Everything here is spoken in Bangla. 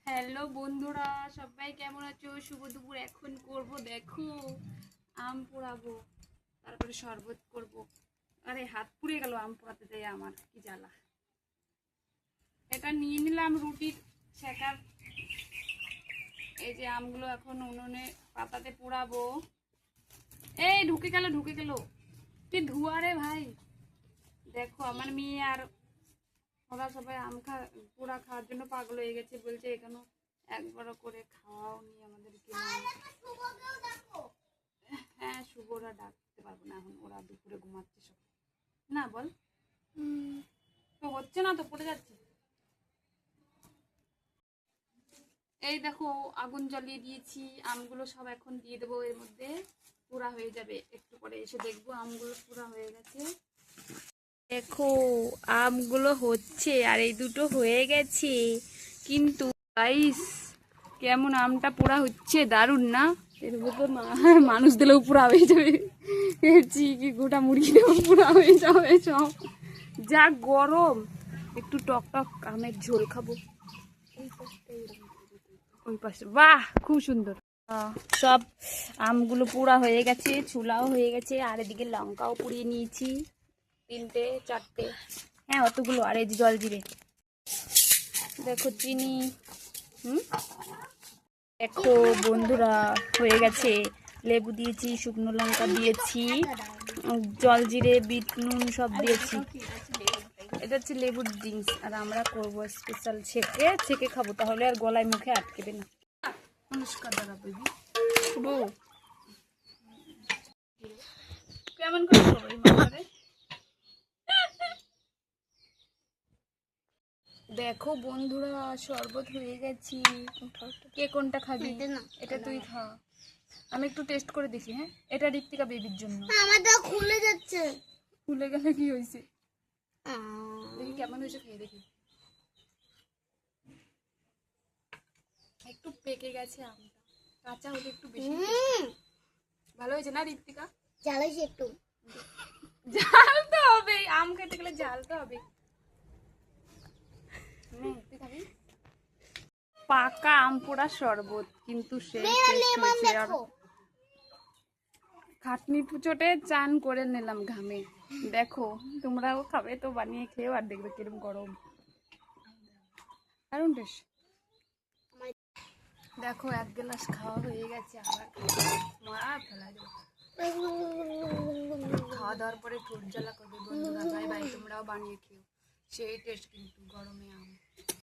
হ্যালো বন্ধুরা, সবাই কেমন আছো? শুভ দুপুর। এখন করব দেখো আম পোড়াবো, তারপরে শরবত করব। আরে হাত পুড়ে গেল আম পোড়াতে দেয়, আমার কি জ্বালা। এটা নিয়ে নিলাম রুটির শেখার। এই যে আমগুলো এখন উনুনে পাতাতে পোড়াবো। এই ঢুকে গেল কি ধোঁয়া রে ভাই। দেখো আমার মেয়ে আর ওরা সবাই আম পোড়া খাওয়ার জন্য পাগল হয়ে গেছে, বলছে এখানে একবার করে খাওয়াও নি আমাদেরকে। হ্যাঁ, শুভ ওরা ডাকতে পারবো না এখন, ওরা দুপুরে ঘুমাচ্ছে সব। না বল, তো হচ্ছে না তো, পড়ে যাচ্ছে। এই দেখো আগুন জ্বালিয়ে দিয়েছি, আমগুলো সব এখন দিয়ে দেবো এর মধ্যে, পুরা হয়ে যাবে। একটু পরে এসে দেখবো আমগুলো পুরা হয়ে গেছে। দেখো আমগুলো হচ্ছে, আর এই দুটো হয়ে গেছে। কিন্তু গাইস, কেমন আমটা পোড়া হচ্ছে, দারুণ না? এর মধ্যে মানুষ দিলেও পোড়া হয়ে যাবে, চিকি গোটা মুরগি দিলেও পোড়া হয়ে যাবে সব। যা গরম, একটু টক টক আমের ঝোল খাবো। ওই পাশে বাহ, খুব সুন্দর। সব আমগুলো পোড়া হয়ে গেছে, চুলাও হয়ে গেছে, আর এদিকে লঙ্কাও পুড়িয়ে নিয়েছি, 3টে 4টে, হ্যাঁ অতগুলো। আর এই যে জল জিরে, দেখো চিনি। দেখো বন্ধুরা, হয়ে গেছে। লেবু দিয়েছি, শুকনো লঙ্কা দিয়েছি, জল জিরে, বিট নুন সব দিয়েছি। এটা হচ্ছে লেবুর ড্রিঙ্কস, আর আমরা করবো স্পেশাল ছেঁকে খাবো, তাহলে আর গলায় মুখে আটকেবে না। নমস্কার দাদা বেবি। কেমন করে দেখো বন্ধুরা, শরবত হয়ে গেছি। কে কোনটা খাবি? এটা তুই খা, আমি একটু টেস্ট করে দেখি। হ্যাঁ, এটা ঋত্বিকা বেবির জন্য। আমারটা খুলে যাচ্ছে। খুলে গেলে কি হয়েছে? দেখি কেমন হয়েছে, খেয়ে দেখি। একটু পেকে গেছে আমটা, কাঁচা হলে একটু বেশি ভালো হয়েছে না ঋত্বিকা? জ্বালাইছে একটু, ঝাল তো হবে, আম খেতে গেলে ঝাল তো হবে। পাকা আম পোড়া শরবত, কিন্তু খাটনি চোটে চান করে নিলাম ঘামে। দেখো তোমরাও খাবে তো, বানিয়ে খেয়েও, আর দেখবে কিরম গরম, দারুণ টেস্ট। দেখো 1 গ্লাস খাওয়া হয়ে গেছে, আবার ফেলা যাবে। খাওয়া দাওয়ার পরে ঠোঁট জ্বালা করবে বন্ধুরা। বাই বাই, তোমরাও বানিয়ে খেও, সেই টেস্ট কিন্তু গরমে আম।